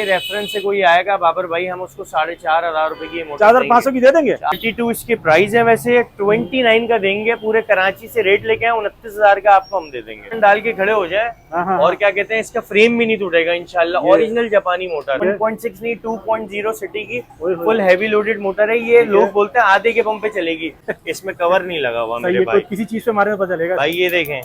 Reference से कोई आएगा बाबर भाई, हम उसको 4,500 रुपए की 4,500 की दे देंगे। 32 इसकी प्राइस है, वैसे 29 का देंगे। पूरे कराची से रेट लेके आए, 29,000 का आपको हम दे देंगे। डाल के खड़े हो जाए और क्या कहते हैं, इसका फ्रेम भी नहीं टूटेगा इंशाल्लाह। ओरिजिनल जापानी मोटर 1.6 नहीं 2.0 सिटी की फुल हैवी लोडेड मोटर है। ये लोग बोलते हैं आधे के पंप पे चलेगी, इसमें कवर नहीं लगा हुआ मेरे भाई। किसी चीज पे मारे पता चलेगा भाई। ये देखें,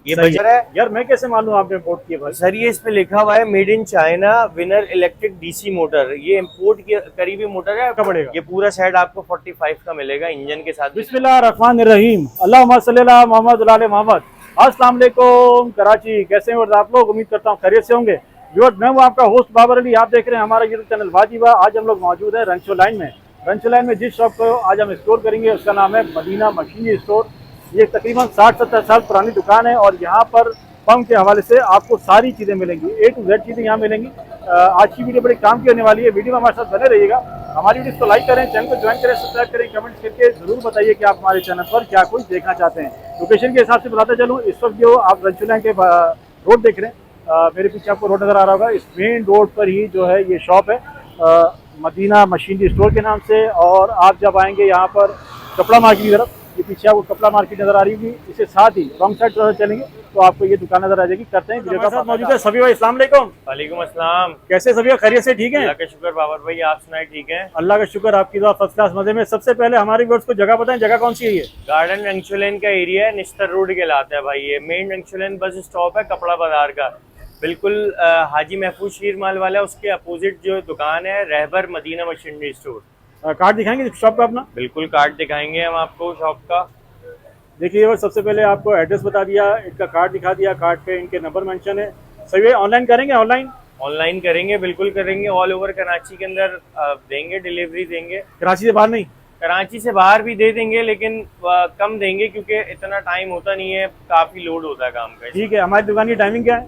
ये बजर है यार, मैं कैसे मालूम आपने इम्पोर्ट किया भाई? सर ये इस पे लिखा हुआ है made in China winner electric DC motor. ये इम्पोर्ट की करीबी मोटर है। पड़ेगा ये पूरा सेट आपको 45 का मिलेगा इंजन के साथ। बिस्मिल्लाहिर्रहमानिर्रहीम, अल्लाहुम्मा सल्ली अला मोहम्मद व आले मोहम्मद। अस्सलाम वालेकुम कराची, कैसे हैं आप लोग? उम्मीद करता हूँ खैरियत से होंगे। व्यूअर्स, मैं हूँ आपका होस्ट बाबर अली। आप देख रहे हैं हमारा यूट्यूब चैनल वाजिबा। आज हम लोग मौजूद है रंचो लाइन में। रंचो लाइन में जिस शॉप को आज हम एक्सप्लोर करेंगे उसका नाम है मदीना मशीनरी स्टोर। ये तकरीबन 60-70 साल पुरानी दुकान है और यहाँ पर पंप के हवाले से आपको सारी चीज़ें मिलेंगी, A to Z चीज़ें यहाँ मिलेंगी। आज की वीडियो बड़े काम की होने वाली है। वीडियो में हमारे साथ बने रहिएगा। हमारी वीडियो को लाइक करें, चैनल को ज्वाइन करें, सब्सक्राइब करें, कमेंट्स करके जरूर बताइए कि आप हमारे चैनल पर क्या कुछ देखना चाहते हैं। लोकेशन के हिसाब से बताते चलूँ, इस वक्त जो आप रंचुला के रोड देख रहे हैं, मेरे पीछे आपको रोड नज़र आ रहा होगा। इस मेन रोड पर ही जो है ये शॉप है मदीना मशीनरी स्टोर के नाम से। और आप जब आएंगे यहाँ पर कपड़ा मार्केट की तरफ, ये पीछे आपको कपड़ा मार्केट नजर आ रही होगी, इसके साथ ही रॉन्ग साइड तरफ चलेंगे तो आपको ये दुकान नजर आ जाएगी। करते हैं वीडियो का मौजूद है सभी भाई। अस्सलाम वालेकुम। वालेकुम अस्सलाम। कैसे सभी खैरियत से? ठीक है, अल्लाह का शुक्र बाबर भाई, आप सुनाए? ठीक है, अल्लाह का शुक्र, आपकी दुआ फर्स्ट क्लास मजे में। सबसे पहले हमारे व्यूअर्स को जगह बताएं, जगह कौन सी है? ये गार्डन रंगचुलेन का एरिया है, निस्तर रोड कहलाता है भाई। ये मेन रंगचुलेन बस स्टॉप है कपड़ा बाजार का, बिल्कुल हाजी महफूज शीर माल वाला, उसके अपोजिट जो दुकान है रहबर मदीना मशीनरी स्टोर। कार्ड दिखाएंगे शॉप का अपना? बिल्कुल कार्ड दिखाएंगे हम आपको शॉप का। देखिए और सबसे पहले आपको एड्रेस बता दिया, इनका कार्ड दिखा दिया, कार्ड पे इनके नंबर मेंशन है। सही, ऑनलाइन करेंगे? ऑनलाइन करेंगे, बिल्कुल करेंगे। ऑल ओवर कराची के अंदर देंगे, डिलीवरी देंगे। कराची से बाहर नहीं? कराची से बाहर भी दे देंगे, लेकिन कम देंगे क्योंकि इतना टाइम होता नहीं है, काफी लोड होता है काम का। ठीक है, हमारी दुकान की टाइमिंग क्या है?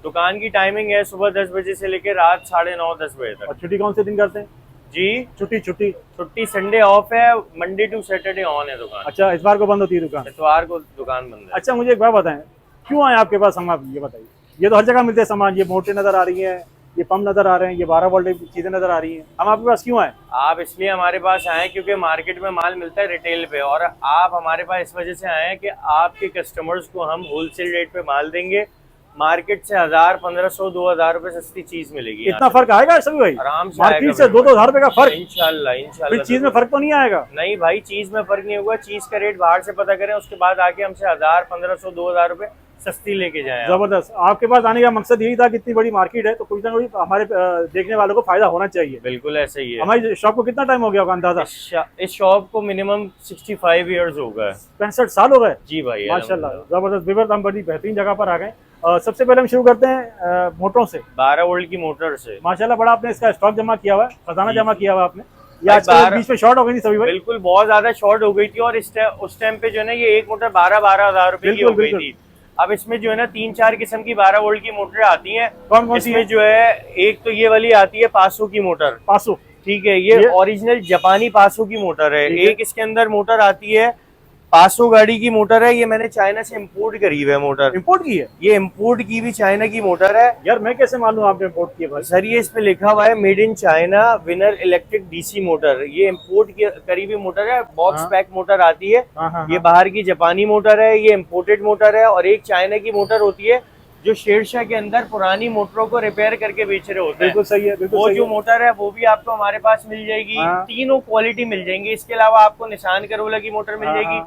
दुकान की टाइमिंग है सुबह 10 बजे से लेकर रात 9:30-10 बजे तक। और छुट्टी कौन से दिन करते हैं जी? छुट्टी संडे ऑफ है, मंडे टू सैटरडे ऑन है दुकान। अच्छा, इतवार को बंद होती है दुकान? इतवार को दुकान बंद है। अच्छा, मुझे एक बात बताएं, क्यों आए आपके पास हम? आप ये बताइए। ये तो हर जगह मिलते हैं सामान, ये मोटे नजर आ रही है, ये पंप नजर आ रहे हैं, ये 12 वोल्ट की चीजें नजर आ रही हैं। हम आपके पास क्यों आए? आप इसलिए हमारे पास आए क्योंकि मार्केट में माल मिलता है रिटेल पे, और आप हमारे पास इस वजह से आए हैं कि आपके कस्टमर्स को हम होलसेल रेट पे माल देंगे। मार्केट से 1000, 1500, 2000 रुपए सस्ती चीज मिलेगी। इतना फर्क आएगा सभी भाई? आराम से मार्केट से 2-2 रुपए का फर्क? इंशाल्लाह। चीज में फर्क तो नहीं आएगा? नहीं भाई, चीज में फर्क नहीं होगा। चीज का रेट बाहर से पता करें, उसके बाद आके हमसे 1000, 1500, 2000 रुपए सस्ती लेके जाए। जबरदस्त। आपके पास आने का मकसद यही था कि इतनी बड़ी मार्केट है तो कुछ ना कुछ हमारे देखने वालों को फायदा होना चाहिए। बिल्कुल ऐसा ही है। हमारी शॉप को कितना टाइम हो गया होगा अंदाजा? इस शॉप को मिनिमम 65 ईयर्स हो गए। 65 साल हो गए? जी भाई, माशाल्लाह, जबरदस्त। विवर, हम बड़ी बेहतरीन जगह पर आ गए। सबसे पहले हम शुरू करते हैं मोटरों से। 12 वोल्ट की मोटर से। माशाल्लाह, बड़ा आपने इसका स्टॉक जमा किया हुआ है, खजाना जमा किया हुआ आपने। ये बीच में शॉर्ट हो गई थी सभी भाई? बिल्कुल, बहुत ज्यादा शॉर्ट हो गई थी, और उस टाइम पे जो है ना ये एक मोटर 12-12 हजार रुपए की हो गई थी। अब इसमें जो है ना 3-4 किस्म की 12 वोल्ट की मोटर आती हैं। कौन कौन सी? इसमें जो है एक तो ये वाली आती है पासो की मोटर। पासो, ठीक है, ये ओरिजिनल जापानी पासो की मोटर है। एक इसके अंदर मोटर आती है पासो गाड़ी की मोटर है, ये मैंने चाइना से इंपोर्ट करी हुई है मोटर। इंपोर्ट की है? ये इंपोर्ट की भी चाइना की मोटर है। यार मैं कैसे मालूम आपने इंपोर्ट की है भाई? सर ये इस पे लिखा हुआ है made in China winner electric DC motor. ये इंपोर्ट की करी हुई मोटर है, बॉक्स पैक मोटर आती है। ये बाहर की जापानी मोटर है, ये इम्पोर्टेड मोटर है। और एक चाइना की मोटर होती है जो शेरशाह के अंदर पुरानी मोटरों को रिपेयर करके बेच रहे होते हैं। बिल्कुल सही है, बिल्कुल वो सही जो है। मोटर है वो भी आपको हमारे पास मिल जाएगी। तीनों क्वालिटी मिल जाएंगी। इसके अलावा आपको निशान करोला की मोटर मिल जाएगी,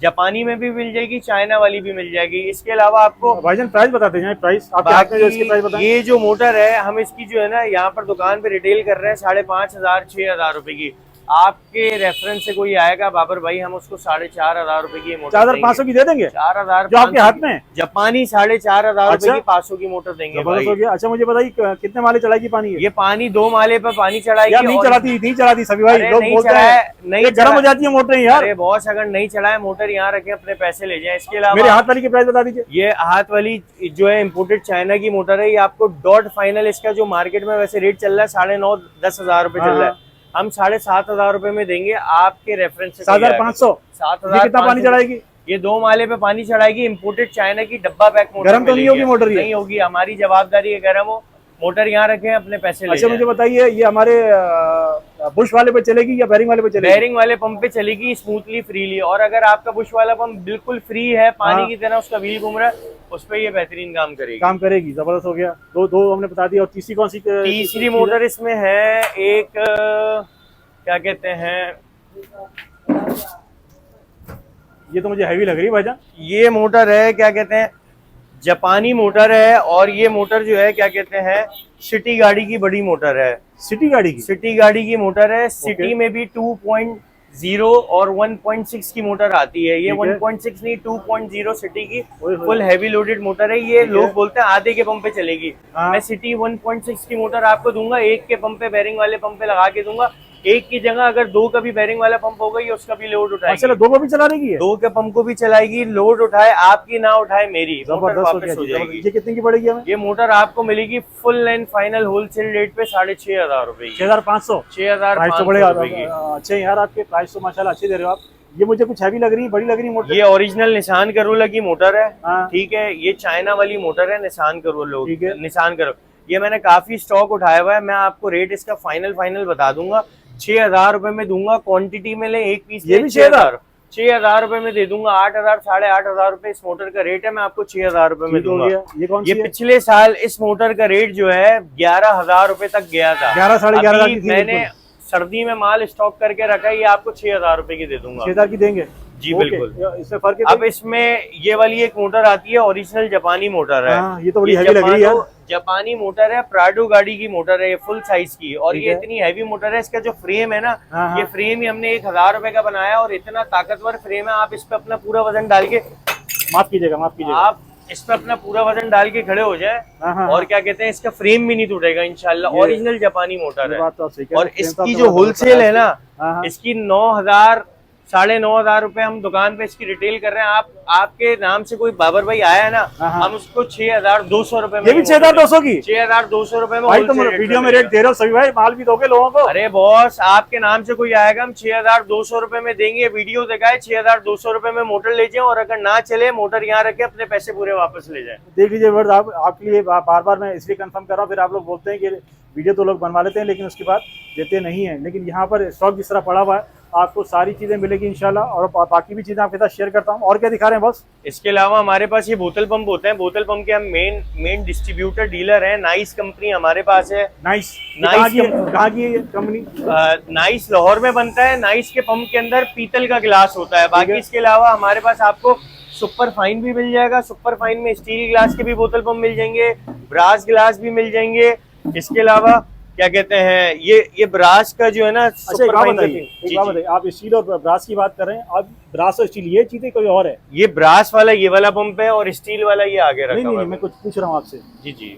जापानी में भी मिल जाएगी, चाइना वाली भी मिल जाएगी। इसके अलावा आपको भाईजान प्राइस बताते हैं, प्राइस आपके हाथ में जो इसकी प्राइस बताएं। ये जो मोटर है हम इसकी जो है ना यहाँ पर दुकान पे रिटेल कर रहे हैं 5,500, 6,000 रुपए की। आपके रेफरेंस से कोई आएगा बाबर भाई, हम उसको 4,500 रुपए की मोटर 4,500 की दे देंगे। 4,000 जो आपके हाथ में जापानी 4,500 रुपए की 500 की मोटर देंगे भाई। अच्छा मुझे बताइए कितने माले चलाएगी पानी? ये पानी 2 माले पर पानी चढ़ाएगी। यार नहीं चलाती सभी भाई, लोग बोलते हैं नहीं गर्म हो जाती है मोटर यार। अरे बॉस, अगर नहीं चलाए मोटर यहाँ रखे, अपने पैसे ले जाए। इसके अलावा मेरे हाथ वाली की प्राइस बता दीजिए। ये हाथ वाली जो है इम्पोर्टेड चाइना की मोटर है, ये आपको डॉट फाइनल इसका जो मार्केट में वैसे रेट चल रहा है 9,500-10 हजार रुपए चल रहा है, हम 7,500 रुपए में देंगे आपके रेफरेंस से। 7,500? 7,000 कितना पानी चढ़ाएगी? ये 2 माले पे पानी चढ़ाएगी। इम्पोर्टेड चाइना की डब्बा पैक मोटर। गर्म तो नहीं होगी मोटर? नहीं होगी, हमारी जवाबदारी है गर्म हो। मोटर यहाँ रखे, अपने पैसे ले अच्छा जाएं। मुझे बताइए, ये हमारे बुश वाले पे चलेगी या बेरिंग वाले पे चलेगी? बेरिंग वाले पंप पे चलेगी स्मूथली, फ्रीली। और अगर आपका बुश वाला पंप बिल्कुल फ्री है, पानी हाँ। की तरह उसका व्हील घूम रहा है, उस पे ये बेहतरीन काम करेगी। जबरदस्त हो गया। दो हमने बता दिया। और तीसरी कौन सी? तीसरी मोटर इसमें है एक क्या कहते हैं, ये तो मुझे हैवी लग रही है भाईजान। ये मोटर है क्या कहते हैं, जापानी मोटर है। और ये मोटर जो है क्या कहते हैं, सिटी गाड़ी की बड़ी मोटर है। सिटी गाड़ी की? सिटी गाड़ी की मोटर है। सिटी में भी 2.0 और 1.6 की मोटर आती है। ये 1.6 नहीं, 2.0 सिटी की फुल हैवी लोडेड मोटर है। ये लोग बोलते हैं आधे के पंप पे चलेगी। मैं सिटी 1.6 की मोटर आपको दूंगा, एक के पंप पे, बेरिंग वाले पंप पे लगा के दूंगा। एक की जगह अगर दो का भी बेरिंग वाला पंप होगा, ये उसका भी लोड उठाएगी। अच्छा, दो को भी चलाने की है? दो के पंप को भी चलाएगी, लोड उठाए आपकी ना उठाए मेरी, मोटर वापस हो जाएगी। ये कितने की पड़ेगी हमें? ये मोटर आपको मिलेगी full and final wholesale rate पे 6,500 रुपए की। 6,500? 6,500 रुपए की। अच्छे यार, आपके प्राइस तो माशाल्लाह अच्छे दे रहे हो आप। ये मुझे कुछ हैवी लग रही है, बड़ी लग रही है मोटर। ये ओरिजिनल निसान करोला की मोटर है। हाँ। ठीक है, ये चाइना वाली मोटर है, निसान करोला। ठीक है। निसान करो, ये मैंने काफी स्टॉक उठाया हुआ है। मैं आपको रेट इसका फाइनल बता दूंगा। 6,000 रुपए में दूंगा, क्वांटिटी में ले, एक पीस। ये भी 6,000 रुपए में दे दूंगा। 8,000 8,500 रुपए इस मोटर का रेट है। मैं आपको 6,000 रुपए में दूंगा। ये कौन सी है? पिछले साल इस मोटर का रेट जो है 11,000 रुपए तक गया था। 11 साढ़े 11 मैंने सर्दी में माल स्टॉक करके रखा है, ये आपको 6,000 रुपए की दे दूंगा। 6,000 की देंगे जी बिल्कुल। इसमें फर्क है? अब इसमें ये वाली एक मोटर आती है, ओरिजिनल जापानी मोटर है। ये तो बड़ी हैवी लग रही है। जापानी मोटर है, प्राडो गाड़ी की मोटर है, ये फुल साइज की। और ये इतनी हैवी मोटर है, इसका जो फ्रेम है ना, ये फ्रेम ही हमने 1,000 रुपए का बनाया। और इतना ताकतवर फ्रेम है, आप इस पे अपना पूरा वजन डाल के, माफ कीजिएगा, आप इस पे अपना पूरा वजन डाल के खड़े हो जाए और क्या कहते हैं, इसका फ्रेम भी नहीं टूटेगा इंशाल्लाह। ओरिजिनल जापानी मोटर है। और इसकी जो होलसेल है ना, इसकी 9,000 9,500 रुपए हम दुकान पे इसकी रिटेल कर रहे हैं। आपके नाम से कोई बाबर भाई आया है ना, हम उसको 6,200 रुपए में। ये भी 6,200 की? 6,200 रुपए में भाई। तुम वीडियो में रेट दे रहे हो सभी भाई, माल भी दोगे लोगों को? अरे बॉस, आपके नाम से कोई आएगा, हम 6,200 रुपए में देंगे। वीडियो दिखाए, 6,200 रुपए में मोटर ले जाए। और अगर ना चले, मोटर यहाँ रखे, अपने पैसे पूरे वापस ले जाए। देख लीजिए वर्ड, आपके लिए बार बार मैं इसलिए कंफर्म कर रहा हूँ। फिर आप लोग बोलते हैं कि वीडियो तो लोग बनवा लेते हैं लेकिन उसके बाद देते नहीं है। लेकिन यहाँ पर स्टॉक जिस तरह पड़ा हुआ है, आपको सारी चीजें मिलेगी इंशाल्लाह। और बाकी भी चीजें आपके साथ शेयर करता हूँ। और क्या दिखा रहे हैं बॉस? इसके अलावा हमारे पास ये बोतल पंप होते हैं। बोतल पंप के हम मेन डिस्ट्रीब्यूटर डीलर हैं। नाइस कंपनी हमारे पास है। नाइस कहाँ की कंपनी? नाइस लाहौर में बनता है। नाइस के पंप के अंदर पीतल का गिलास होता है। बाकी इसके अलावा हमारे पास आपको सुपर फाइन भी मिल जाएगा। सुपर फाइन में स्टील गिलास के भी बोतल पंप मिल जाएंगे, ब्रास गिलास भी मिल जाएंगे। इसके अलावा क्या कहते हैं, ये ब्रास का जो है ना, अच्छा एक बात बताइए, आप स्टील और ब्रास की बात कर रहे हैं। अब ब्रास और स्टील ये चीजें कोई और है? ये ब्रास वाला ये वाला पंप है और स्टील वाला ये आगे रखा हुआ है। नहीं, मैं कुछ पूछ रहा हूँ आपसे। जी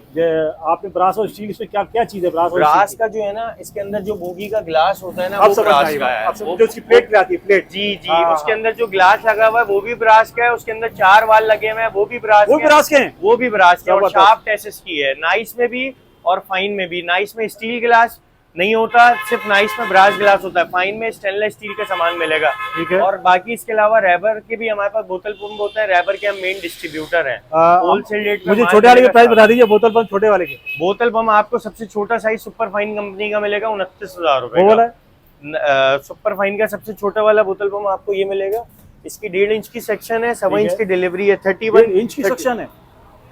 आपने ब्रास और स्टील, इसमें क्या चीज है? ब्रास का जो है ना, इसके अंदर जो बोगी का ग्लास होता है ना, वो ब्रास का है। उसकी प्लेट आती है, प्लेट। जी उसके अंदर जो ग्लास लगा हुआ है वो भी ब्रास का है। उसके अंदर 4 वाल लगे हुए हैं, वो भी ब्रास के हैं। वो भी ब्रास के और शाफ्ट एसएस की है। नाइस में भी और फाइन में भी। नाइस में स्टील गिलास नहीं होता, सिर्फ नाइस में ब्रास गिलास होता है। फाइन में स्टेनलेस स्टील का सामान मिलेगा। ठीक है। और बाकी इसके अलावा रैबर के भी हमारे पास बोतल पंप होता है। रैबर के हम मेन डिस्ट्रीब्यूटर हैं। होलसेल रेट में। मुझे छोटे वाले के प्राइस बता दीजिए, बोतल पंप छोटे वाले के। बोतल पंप आपको सबसे छोटा साइज सुपर फाइन कंपनी का मिलेगा 29,000 रुपए। सुपर फाइन का सबसे छोटा वाला बोतल पंप आपको ये मिलेगा। इसकी 1.5 इंच की सेक्शन है, 1.25 इंच की डिलीवरी है। 31 इंच की सेक्शन है,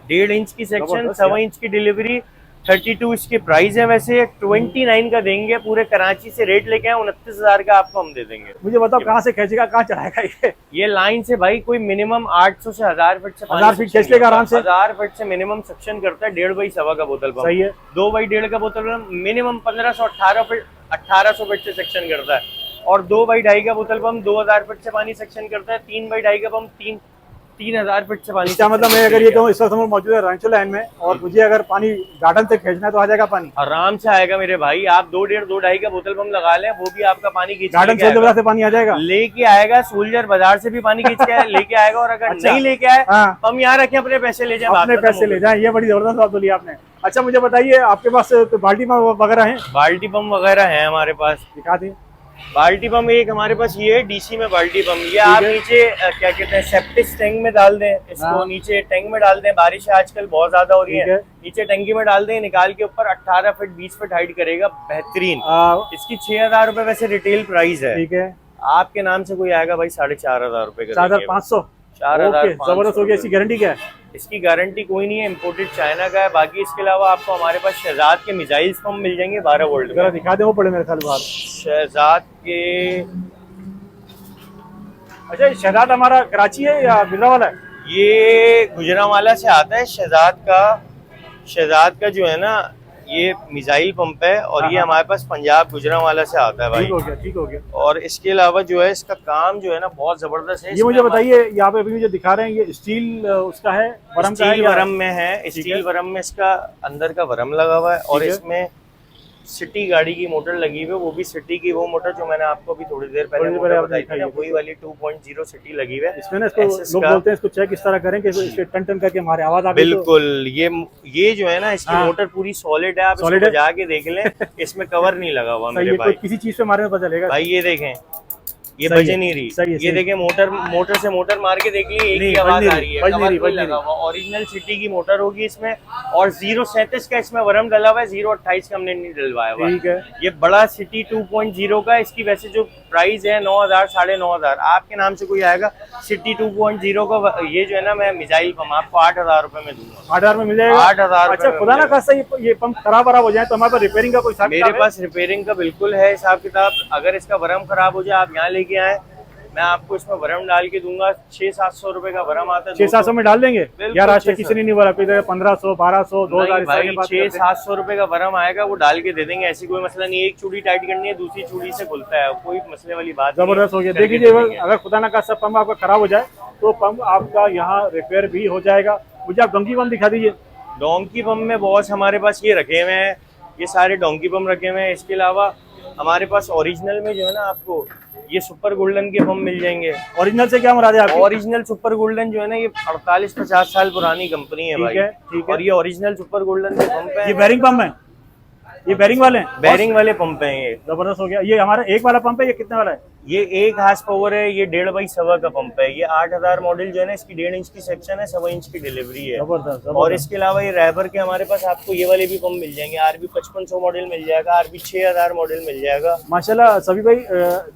1.5 इंच की सेक्शन, 1.25 इंच की डिलीवरी। 32 इसकी प्राइस है। वैसे 29 का देंगे। पूरे कराची से रेट लेके आए, 29,000 का आपको हम दे देंगे। मुझे बताओ कहाँ से खींचेगा, कहाँ चढ़ाएगा ये लाइन से भाई, कोई मिनिमम 800 से 1000 फीट से 1000 फीट खींच लेगा आराम से। 1000 फीट से मिनिमम सक्शन करता है। 1.5 बाई 1.25 का बोतल पंप। सही है। 2 बाई 1.5 का बोतल पंप मिनिमम 1800 फीट से सक्शन करता है। और 2 बाई 2.5 का बोतल पंप 2000 फीट से पानी सक्शन करता है। 3 बाई 2.5 का पंप 3,000 फीट से पानी। इसका मतलब मैं अगर ये कहूँ, इस वक्त हम मौजूद है रांचो लाइन में, और मुझे अगर पानी गार्डन से खींचना है तो आ जाएगा पानी? आराम से आएगा मेरे भाई। आप 2.5 का बोतल पंप लगा लें, वो भी आपका पानी खींच गार्डन से पानी आ जाएगा। लेके आएगा। सोल्जर बाजार से भी पानी खींच के लेके आएगा। और अगर नहीं लेके आए, हम यहाँ रखें, अपने पैसे ले जाए, अपने पैसे ले जाए। ये बड़ी जबरदस्त बात बोली आपने। अच्छा मुझे बताइए, आपके पास बाल्टी पंप वगैरह है? बाल्टी पंप वगैरह है हमारे पास। दिखा दें। बाल्टी पम्प एक हमारे पास ये है डीसी में बाल्टी पम्प, ये आप नीचे क्या कहते हैं सेप्टिक टैंक में डाल दें इसको, नीचे टैंक में डाल दें, बारिश आजकल बहुत ज्यादा हो रही है, नीचे टंकी में डाल दें, निकाल के ऊपर 18 फीट 20 फीट हाइट करेगा, बेहतरीन। इसकी 6,000 रुपए वैसे रिटेल प्राइस है। ठीक है, आपके नाम से कोई आएगा भाई 4,500 रुपए का, 4,500। 4,500 जबरदस्त हो गया। इसकी गारंटी क्या है? इसकी गारंटी कोई नहीं है, इम्पोर्टेड चाइना का है। बाकी इसके अलावा आपको हमारे पास शहजाद के मिसाइल्स पंप मिल जाएंगे 12 वोल्ट जरा दिखा दे, वो पड़े मेरे ख्याल बाहर। शहजाद के, अच्छा शहजाद हमारा कराची है या गुजरांवाला है? ये गुजरांवाला से आता है शहजाद का जो है ना ये मिसाइल पंप है, और ये हमारे पास पंजाब गुजरांवाला से आता है भाई। ठीक हो गया, ठीक हो गया। और इसके अलावा जो है इसका काम जो है ना बहुत जबरदस्त है। ये मुझे बताइए, यहाँ पे अभी मुझे दिखा रहे हैं, ये स्टील उसका है, वरम का है? स्टील वरम में है, स्टील वरम में इसका अंदर का वरम लगा हुआ है, और इसमें सिटी गाड़ी की मोटर लगी हुई है, वो भी सिटी की वो मोटर जो मैंने आपको अभी थोड़ी देर पहले बताई थी ना, वही वाली 2.0 सिटी लगी हुई है। इसमें ना इसको लोग बोलते हैं इसको चेक इस तरह करें कि इसके टन टन करके हमारे आवाज आ गई। बिल्कुल, ये जो है ना इसकी मोटर पूरी सॉलिड है, आप इसको जाके देख लें, इसमें कवर नहीं लगा हुआ मेरे भाई। किसी चीज पे मारने पता चलेगा भाई। ये देखें, ये बजे नहीं रही, ये देखें मोटर से मोटर मार के देख ली, एक ही आवाज आ रही है, कवर नहीं लगा हुआ। ओरिजिनल सिटी की मोटर होगी इसमें, और 0.37 का इसमें वरम डला हुआ है, 0.28 का हमने नहीं डलवाया हुआ। ठीक है, ये बड़ा सिटी 2.0 का, इसकी वैसे जो प्राइस है 9,000 9,500। आपके नाम से कोई आएगा सिटी 2.0 का, ये जो है ना मैं मिसाइल पंप आपको 8,000 रुपए में दूंगा। 8,000 में मिल जाएगा? 8,000। अच्छा, खुदा ना खास्ता ये पंप खराब हो जाए तो हमारे पास रिपेयरिंग का कोई हिसाब? मेरे पास रिपेयरिंग का बिल्कुल है हिसाब किताब। अगर इसका वरम खराब हो जाए, आप यहाँ लेके आए, मैं आपको इसमें वरम डाल के दूंगा। 600-700 रुपए का वरम आता है। 600-700 में डाल देंगे यार? आज तक किसी ने नहीं बोला, 1500 1200 2000 भाई 600-700 रुपए का वरम आएगा, वो डाल के दे देंगे, ऐसी कोई मसला नहीं है। एक चूड़ी टाइट करनी है, दूसरी चूड़ी से खुलता है, कोई मसले वाली बात। जबरदस्त हो गया। देख लीजिए, अगर खुदा ना खास्ता पंप आपका खराब हो जाए तो पंप आपका यहाँ रिपेयर भी हो जाएगा। मुझे आप डोंकी पंप दिखा दीजिए। डोंकी पंप में बॉस हमारे पास ये रखे हुए हैं, ये सारे डोंकी पंप रखे हुए हैं। इसके अलावा हमारे पास ओरिजिनल में जो है ना आपको ये सुपर गोल्डन के पंप मिल जाएंगे। ओरिजिनल से क्या मुराद है आपकी? ओरिजिनल सुपर गोल्डन जो है ना ये 48-50 साल पुरानी कंपनी है भाई। ठीक है। और ये ओरिजिनल सुपर गोल्डन के पंप है। ये बेरिंग पंप है? ये बेरिंग वाले हैं? बेरिंग वाले पंप हैं ये। जबरदस्त हो गया। ये हमारा एक वाला पंप है, ये कितने वाला है? ये 1 हार्स पावर है, ये 1.5x का पंप है। ये 8,000 मॉडल जो है ना इसकी 1.5 इंच की सेक्शन है, 1.25 इंच की डिलीवरी है। जबरदस्त। और इसके अलावा ये रैबर के हमारे पास आपको ये वाले भी पंप मिल जाएंगे। RB 5500 मॉडल मिल जाएगा, RB 6000 मॉडल मिल जाएगा। माशाल्लाह सभी भाई,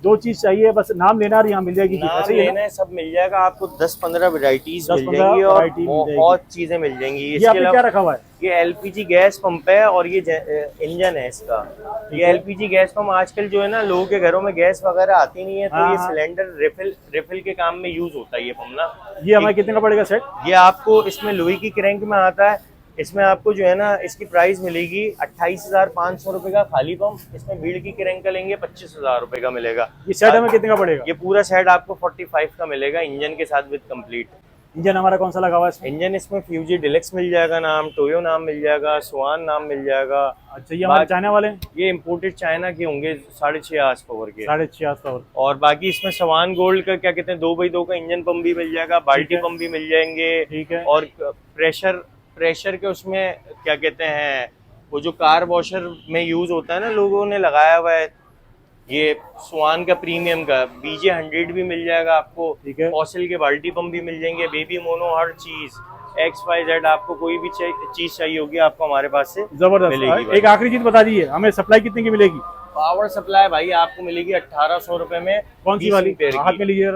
दो चीज चाहिए बस, नाम लेना और यहाँ मिल जाएगी। नाम लेना है, सब मिल जाएगा आपको। 10-15 वेराइटीज मिल जाएंगी और बहुत चीजें मिल जाएंगी। इसके अलावा क्या रखा हुआ है? ये LPG गैस पंप है, और ये इंजन है इसका। ये LPG गैस पंप आजकल जो है ना लोगों के घरों में गैस वगैरह आती नहीं है, तो ये सिलेंडर रिफिल के काम में यूज होता है ये पंप ना। ये हमें कितने का पड़ेगा सेट? ये आपको इसमें लोहे की क्रैंक में आता है। इसमें आपको जो है ना इसकी प्राइस मिलेगी 28,500 रुपए का खाली पंप। इसमें बीड़ की क्रैंक का लेंगे 25,000 रुपए का मिलेगा। ये सेट हमें कितने का पड़ेगा? ये पूरा सेट आपको 45 का मिलेगा, इंजन के साथ विद कंप्लीट। इंजन हमारा कौन सा लगा हुआ है? इंजन इसमें फ्यूजी डिलेक्स मिल जाएगा नाम, टोयो नाम मिल जाएगा, स्वान नाम मिल जाएगा। अच्छा, ये हमारे चाइना वाले? ये इम्पोर्टेड चाइना के होंगे, 6.5 हार्स पावर के। 6.5 हार्स पावर। और बाकी इसमें स्वान गोल्ड का क्या कहते हैं 2x2 का इंजन पंप भी मिल जाएगा, बाल्टी पंप भी मिल जाएंगे। ठीक है। और प्रेशर के उसमें क्या कहते हैं वो जो कार वॉशर में यूज होता है ना, लोगों ने लगाया हुआ है ये स्वान का प्रीमियम का। BJ 100 भी मिल जाएगा आपको। फॉसिल के बाल्टी पंप भी मिल जाएंगे, बेबी मोनो, हर चीज XYZ आपको कोई भी चीज चाहिए होगी आपको हमारे पास से जबरदस्त मिलेगी। एक आखिरी चीज बता दीजिए, हमें सप्लाई कितने की मिलेगी? पावर सप्लाई भाई आपको मिलेगी 1800 रुपए में। कौन सी वाली? हाथ में लीजिए।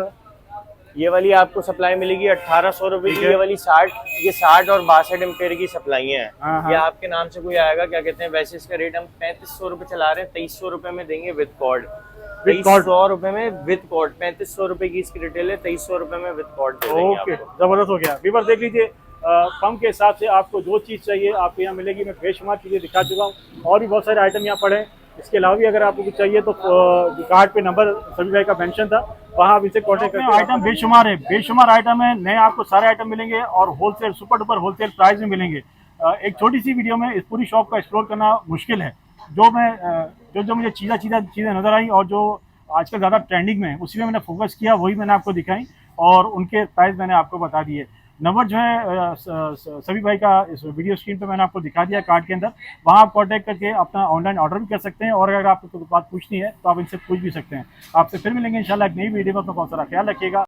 ये वाली आपको सप्लाई मिलेगी 1800 रुपए की। ये वाली 60 और 62 एम्पेयर की सप्लाई है। ये आपके नाम से कोई आएगा, क्या कहते हैं, वैसे इसका रेट हम 3500 रुपए चला रहे हैं, 2300 रुपए में देंगे विद कॉर्ड। 2300 रुपए में विद कॉर्ड, 3500 रुपए की इसकी रिटेल है, 2300 रुपए में विद कॉर्ड दे देंगे आपको। जबरदस्त हो गया। व्यूअर्स देख लीजिए, पंप के हिसाब से आपको जो चीज चाहिए आपको यहाँ मिलेगी। मैं बेशुमार चीजें दिखा चुका हूँ, और भी बहुत सारे आइटम यहाँ पड़े हैं। इसके अलावा भी अगर आपको कुछ चाहिए तो कार्ड पे नंबर सभी भाई का मेंशन था, वहाँ आप इनसे कॉन्टेक्ट करके। आइटम बेशुमार है, बेशुमार आइटम है, नए आपको सारे आइटम मिलेंगे और wholesale, super duper wholesale price में मिलेंगे। एक छोटी सी वीडियो में इस पूरी शॉप का एक्सप्लोर करना मुश्किल है। जो मुझे चीज़ें नजर आई और जो आजकल ज़्यादा ट्रेंडिंग में है, उसी में मैंने फोकस किया, वही मैंने आपको दिखाई और उनके प्राइस मैंने आपको बता दिए। नंबर जो है सभी भाई का इस वीडियो स्क्रीन पे मैंने आपको दिखा दिया कार्ड के अंदर। वहाँ आप कॉन्टैक्ट करके अपना ऑनलाइन ऑर्डर भी कर सकते हैं, और अगर आपको कोई बात पूछनी है तो आप इनसे पूछ भी सकते हैं। आपसे फिर मिलेंगे इंशाल्लाह एक नई वीडियो में। अपना बहुत सारा ख्याल रखिएगा।